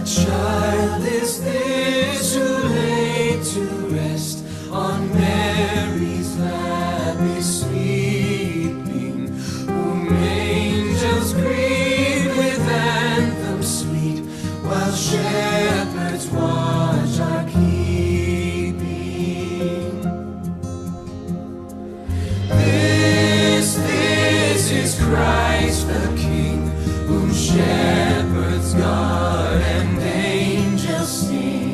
Child is this who laid to rest on Mary's lap is sleeping, whom angels greet with anthems sweet, while shepherds watch are keeping. This is Christ the King, whom shepherds guard and angels sing.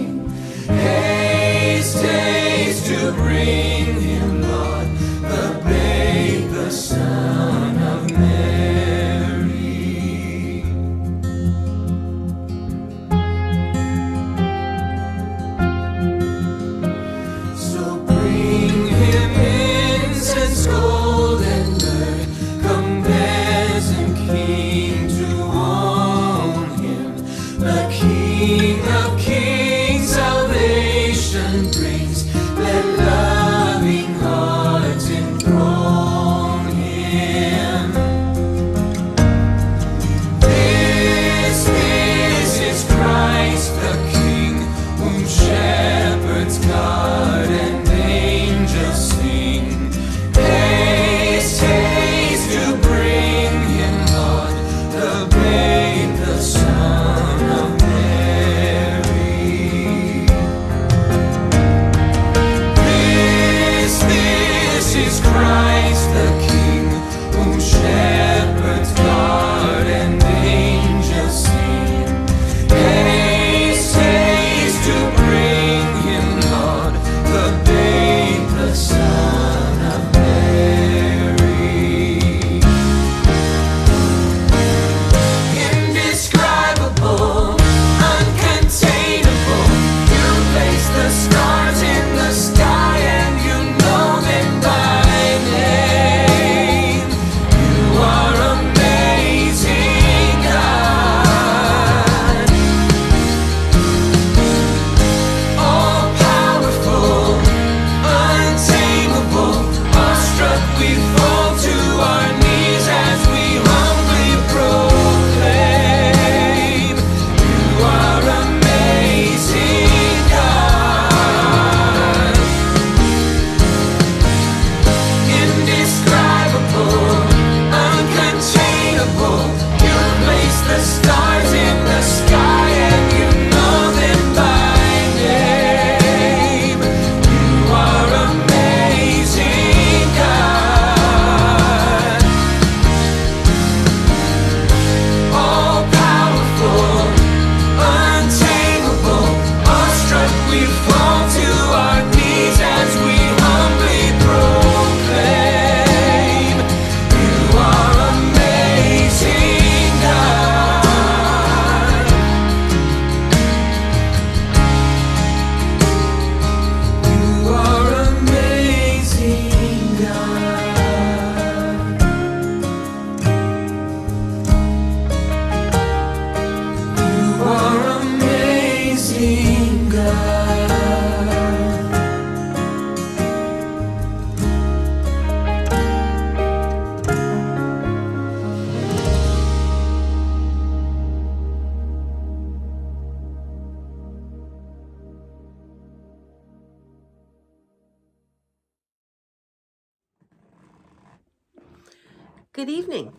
Good evening.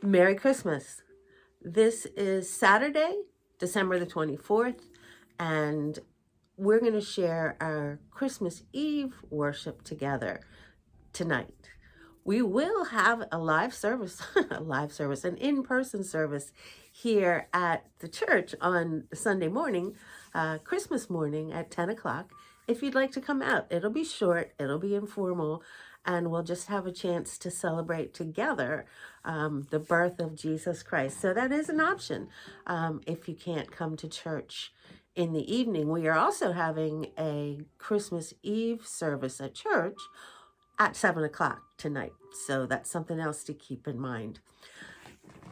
Merry Christmas. This is Saturday, December the 24th, and we're going to share our Christmas Eve worship together tonight. We will have a live service, an in-person service here at the church on Sunday morning, Christmas morning at 10 o'clock. If you'd like to come out, it'll be short, it'll be informal, and we'll just have a chance to celebrate together the birth of Jesus Christ. So that is an option if you can't come to church in the evening. We are also having a Christmas Eve service at church at 7 o'clock tonight. So that's something else to keep in mind.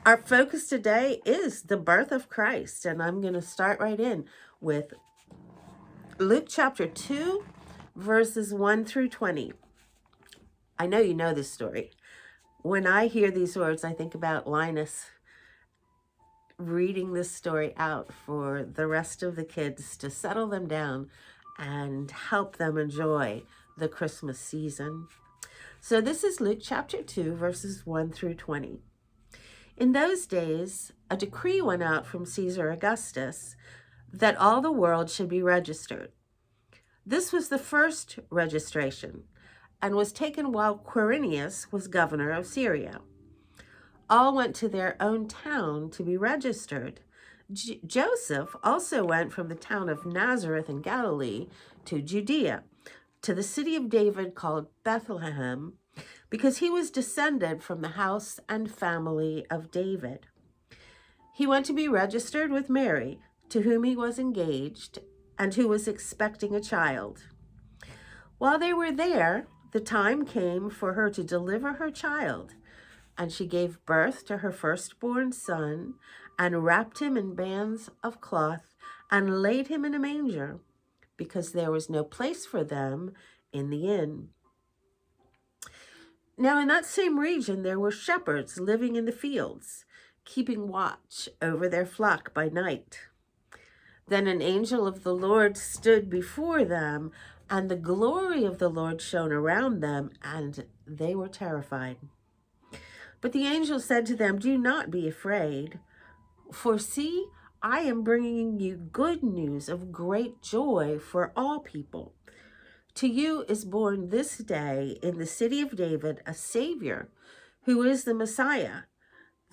Our focus today is the birth of Christ, and I'm going to start right in with Luke chapter 2, verses 1 through 20. I know you know this story. When I hear these words, I think about Linus reading this story out for the rest of the kids to settle them down and help them enjoy the Christmas season. So this is Luke chapter 2, verses 1 through 20. In those days, a decree went out from Caesar Augustus that all the world should be registered. This was the first registration and was taken while Quirinius was governor of Syria. All went to their own town to be registered. Joseph also went from the town of Nazareth in Galilee to Judea, to the city of David called Bethlehem, because he was descended from the house and family of David. He went to be registered with Mary, to whom he was engaged, and who was expecting a child. While they were there, the time came for her to deliver her child, and she gave birth to her firstborn son, and wrapped him in bands of cloth, and laid him in a manger, because there was no place for them in the inn. Now in that same region there were shepherds living in the fields, keeping watch over their flock by night. Then an angel of the Lord stood before them, and the glory of the Lord shone around them, and they were terrified. But the angel said to them, "Do not be afraid, for see, I am bringing you good news of great joy for all people. To you is born this day in the city of David a Savior, who is the Messiah,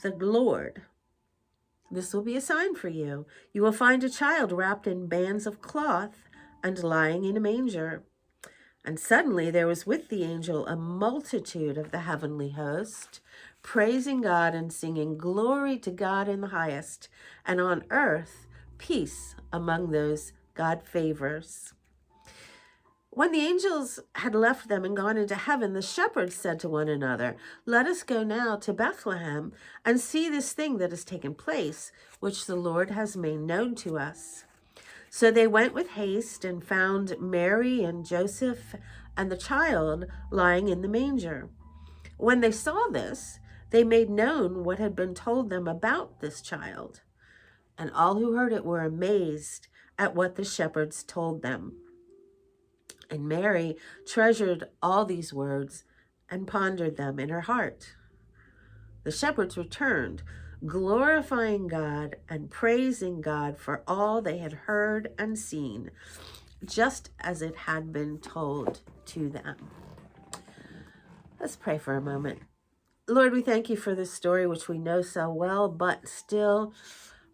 the Lord. This will be a sign for you. You will find a child wrapped in bands of cloth and lying in a manger." And suddenly there was with the angel a multitude of the heavenly host, praising God and singing, "Glory to God in the highest, and on earth peace among those God favors." When the angels had left them and gone into heaven, the shepherds said to one another, "Let us go now to Bethlehem and see this thing that has taken place, which the Lord has made known to us." So they went with haste and found Mary and Joseph and the child lying in the manger. When they saw this, they made known what had been told them about this child. And all who heard it were amazed at what the shepherds told them. And Mary treasured all these words and pondered them in her heart. The shepherds returned, glorifying God and praising God for all they had heard and seen, just as it had been told to them. Let's pray for a moment. Lord, we thank you for this story, which we know so well, but still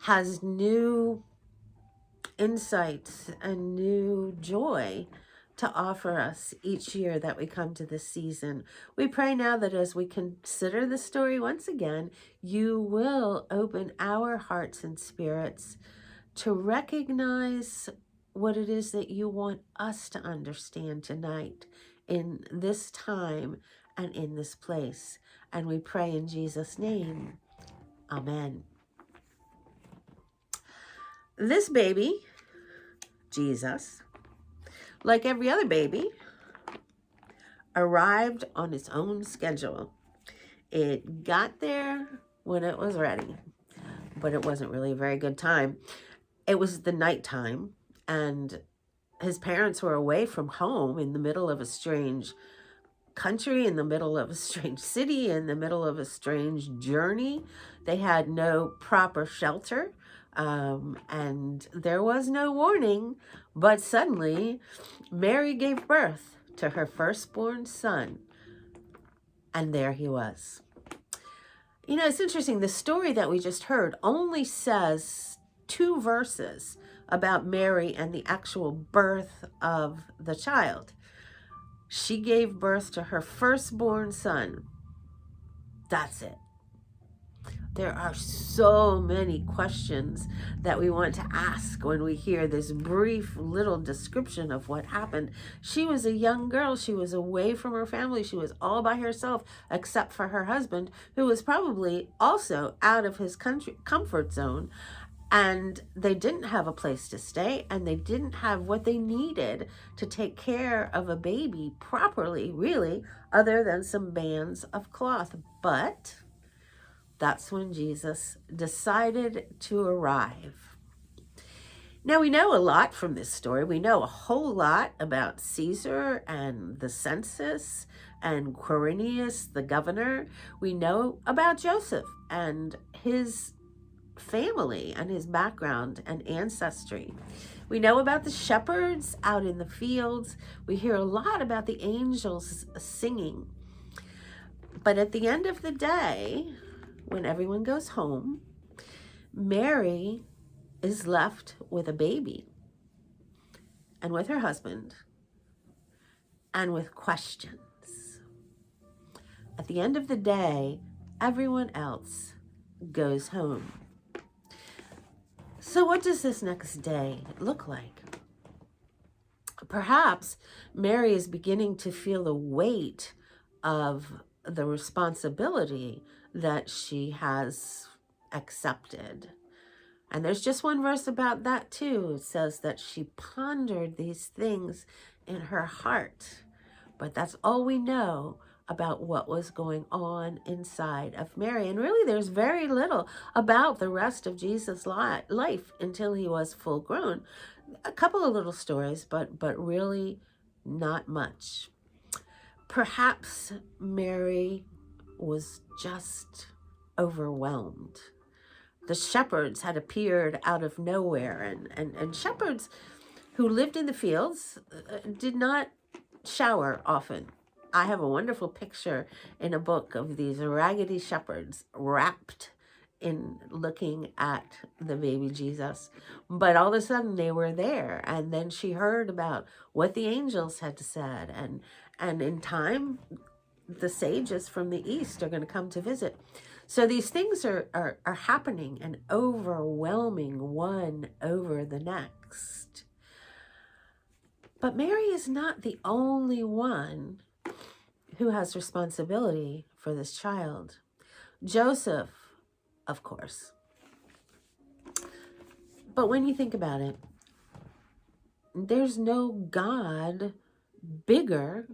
has new insights and new joy to offer us each year that we come to this season. We pray now that as we consider the story once again, you will open our hearts and spirits to recognize what it is that you want us to understand tonight in this time and in this place. And we pray in Jesus' name. Amen. This baby, Jesus, like every other baby, arrived on its own schedule. It got there when it was ready, but it wasn't really a very good time. It was the nighttime, and his parents were away from home in the middle of a strange country, in the middle of a strange city, in the middle of a strange journey. They had no proper shelter, and there was no warning, but suddenly Mary gave birth to her firstborn son, and there he was. You know, it's interesting. The story that we just heard only says 2 verses about Mary and the actual birth of the child. She gave birth to her firstborn son. That's it. There are so many questions that we want to ask when we hear this brief little description of what happened. She was a young girl. She was away from her family. She was all by herself, except for her husband, who was probably also out of his comfort zone. And they didn't have a place to stay, and they didn't have what they needed to take care of a baby properly, really, other than some bands of cloth. But that's when Jesus decided to arrive. Now, we know a lot from this story. We know a whole lot about Caesar and the census and Quirinius, the governor. We know about Joseph and his family and his background and ancestry. We know about the shepherds out in the fields. We hear a lot about the angels singing. But at the end of the day, when everyone goes home, Mary is left with a baby and with her husband and with questions. At the end of the day, everyone else goes home. So what does this next day look like? Perhaps Mary is beginning to feel the weight of the responsibility that she has accepted. And there's just one verse about that too. It says that she pondered these things in her heart. But that's all we know about what was going on inside of Mary. And really, there's very little about the rest of Jesus' life until he was full grown. A couple of little stories, but really not much. Perhaps Mary was just overwhelmed. The shepherds had appeared out of nowhere, and shepherds who lived in the fields did not shower often. I have a wonderful picture in a book of these raggedy shepherds wrapped in looking at the baby Jesus. But all of a sudden they were there, and then she heard about what the angels had said, and in time the sages from the east are going to come to visit. So these things are happening and overwhelming one over the next. But Mary is not the only one who has responsibility for this child. Joseph, of course. But when you think about it, there's no God bigger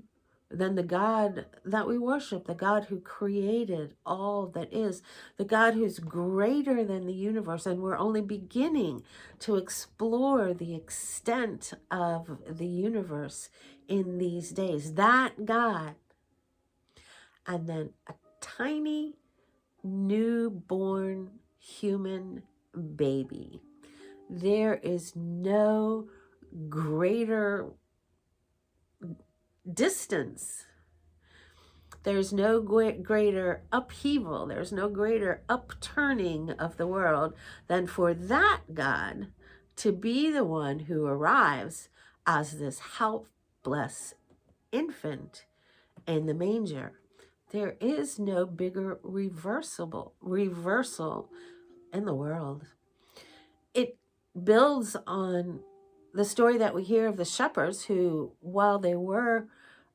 than the God that we worship, the God who created all that is, the God who's greater than the universe. And we're only beginning to explore the extent of the universe in these days. That God. And then a tiny newborn human baby. There is no greater distance. There's no greater upheaval. There's no greater upturning of the world than for that God to be the one who arrives as this helpless infant in the manger. There is no bigger reversal in the world. It builds on the story that we hear of the shepherds who, while they were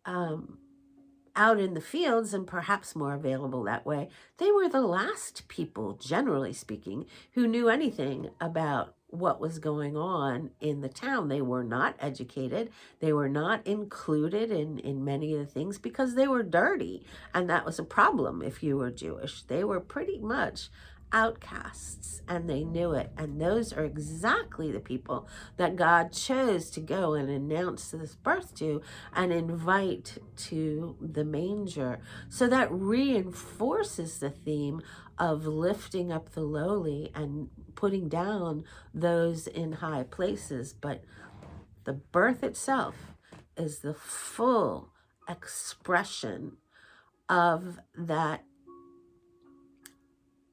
out in the fields and perhaps more available that way, they were the last people, generally speaking, who knew anything about what was going on in the town. They were not educated. They were not included in many of the things because they were dirty. And that was a problem if you were Jewish. They were pretty much outcasts, and they knew it. And those are exactly the people that God chose to go and announce this birth to and invite to the manger. So that reinforces the theme of lifting up the lowly and putting down those in high places. But the birth itself is the full expression of that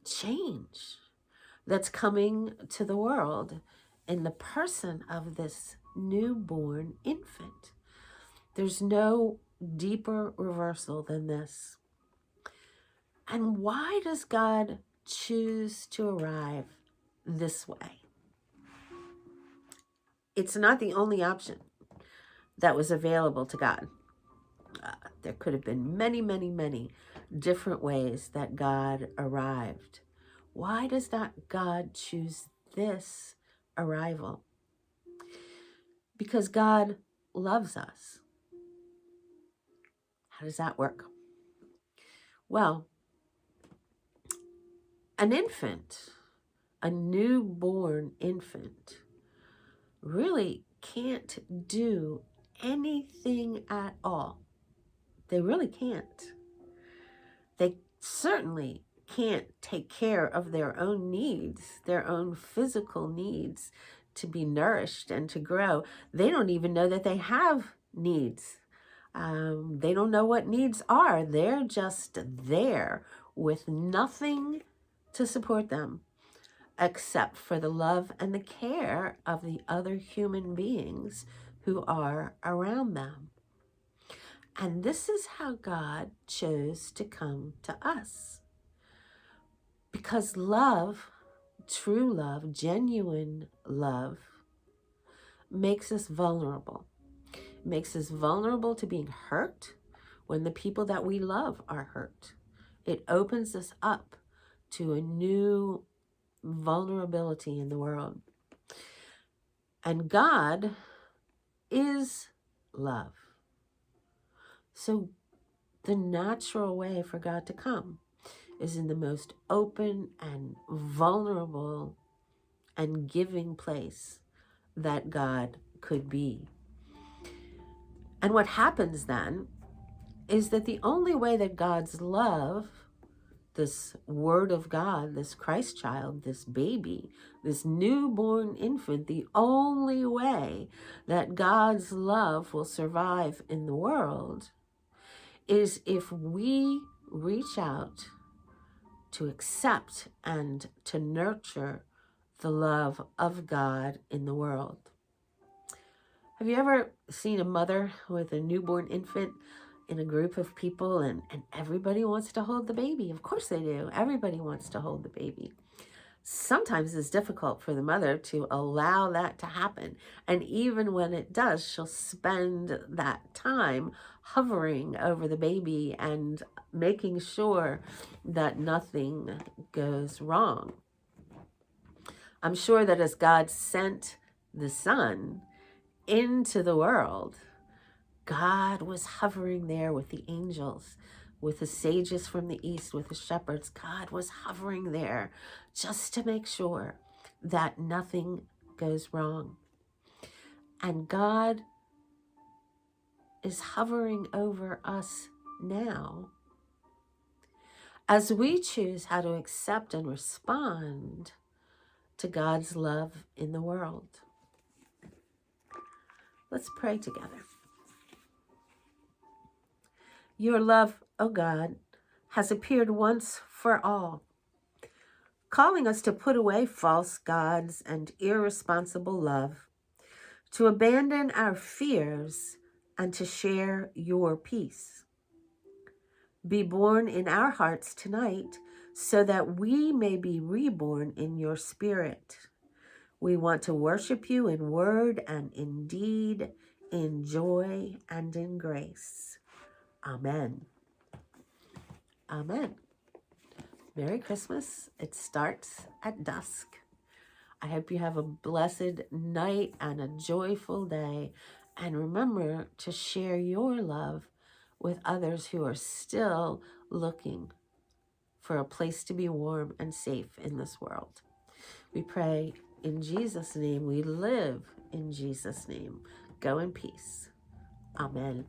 change that's coming to the world in the person of this newborn infant. There's no deeper reversal than this. And why does God choose to arrive this way? It's not the only option that was available to God. There could have been many, many, many different ways that God arrived. Why does not God choose this arrival? Because God loves us. How does that work? Well, an infant, a newborn infant, really can't do anything at all. They really can't. They certainly can't take care of their own needs, their own physical needs to be nourished and to grow. They don't even know that they have needs. They don't know what needs are. They're just there with nothing to support them except for the love and the care of the other human beings who are around them. And this is how God chose to come to us. Because love, true love, genuine love, makes us vulnerable. It makes us vulnerable to being hurt when the people that we love are hurt. It opens us up to a new vulnerability in the world. And God is love. So the natural way for God to come is in the most open and vulnerable and giving place that God could be. And what happens then is that the only way that God's love, this Word of God, this Christ child, this baby, this newborn infant, the only way that God's love will survive in the world is if we reach out to accept and to nurture the love of God in the world. Have you ever seen a mother with a newborn infant in a group of people and everybody wants to hold the baby? Of course they do. Everybody wants to hold the baby. Sometimes it's difficult for the mother to allow that to happen. And even when it does, she'll spend that time hovering over the baby and making sure that nothing goes wrong. I'm sure that as God sent the Son into the world, God was hovering there with the angels, with the sages from the east, with the shepherds. God was hovering there just to make sure that nothing goes wrong. And God is hovering over us now as we choose how to accept and respond to God's love in the world. Let's pray together. Your love, O God, has appeared once for all, calling us to put away false gods and irresponsible love, to abandon our fears and to share your peace. Be born in our hearts tonight so that we may be reborn in your spirit. We want to worship you in word and in deed, in joy and in grace. Amen. Amen. Merry Christmas. It starts at dusk. I hope you have a blessed night and a joyful day. And remember to share your love with others who are still looking for a place to be warm and safe in this world. We pray in Jesus' name. We live in Jesus' name. Go in peace. Amen.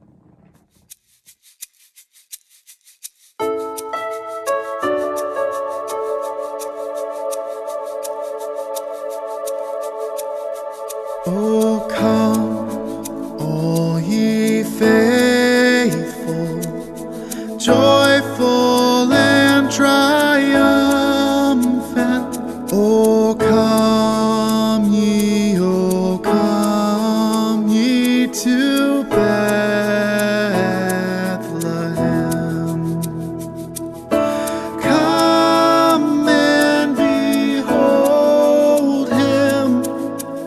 Oh, come, all ye faithful, joyful and triumphant. Oh, come ye to Bethlehem. Come and behold him,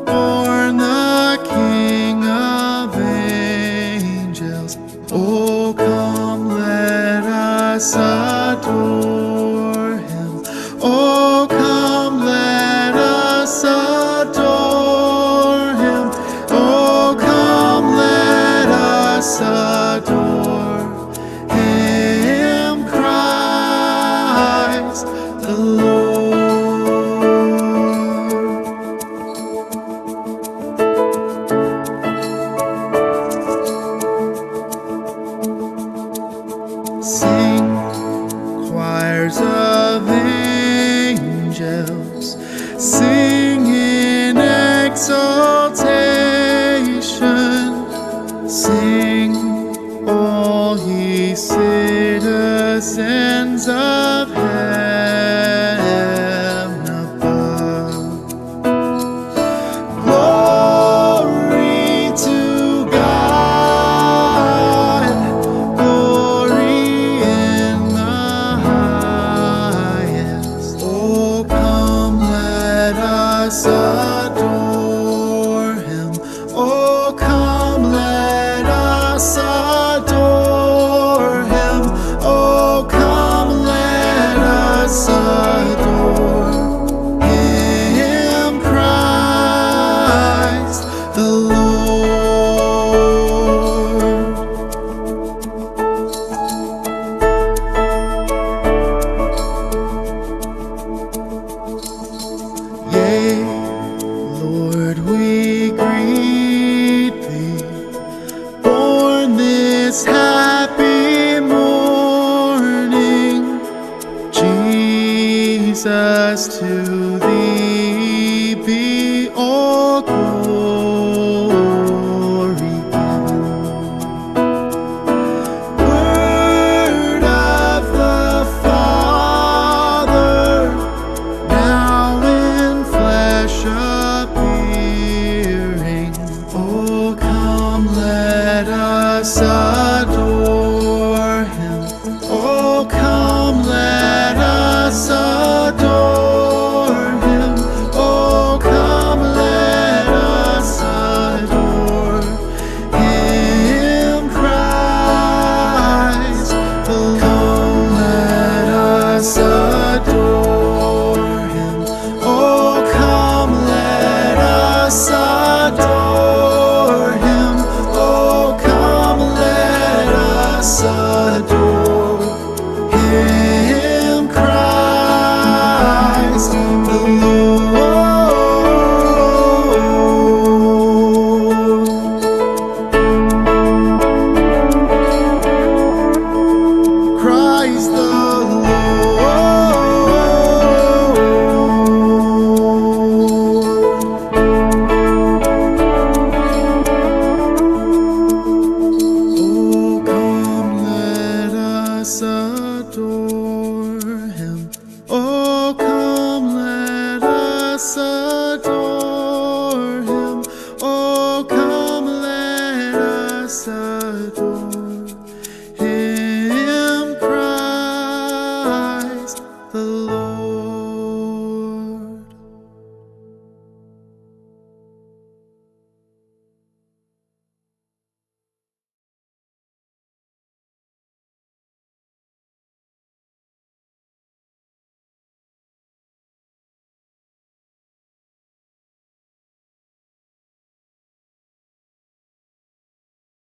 born the King of angels. Oh, come, let us adore him. Oh, come, let us adore him. Oh, come, let us adore him, Christ the Lord. Sing, choirs of angels, sing in exaltation. Sing, all ye citizens of heaven above. Glory to God, glory in the highest. Oh, come, let us adore him. Oh, come, let us adore him. Oh, come, let us adore him, Christ the Lord. Yea, Lord, we greet thee, born this happy morning. Jesus, to thee be all glory given. Word of the Father, now in flesh appearing. Oh, come, let us adore him. Oh, come, let us adore him. Oh, come, let us adore him, Christ the Lord. Come, let us adore him. Oh, come, let us adore him. Oh, come, let us adore him, Christ the Lord. Christ the Oh, come, let us adore him. Oh, come, let us adore him. Oh, come, let us adore him, Christ the Lord.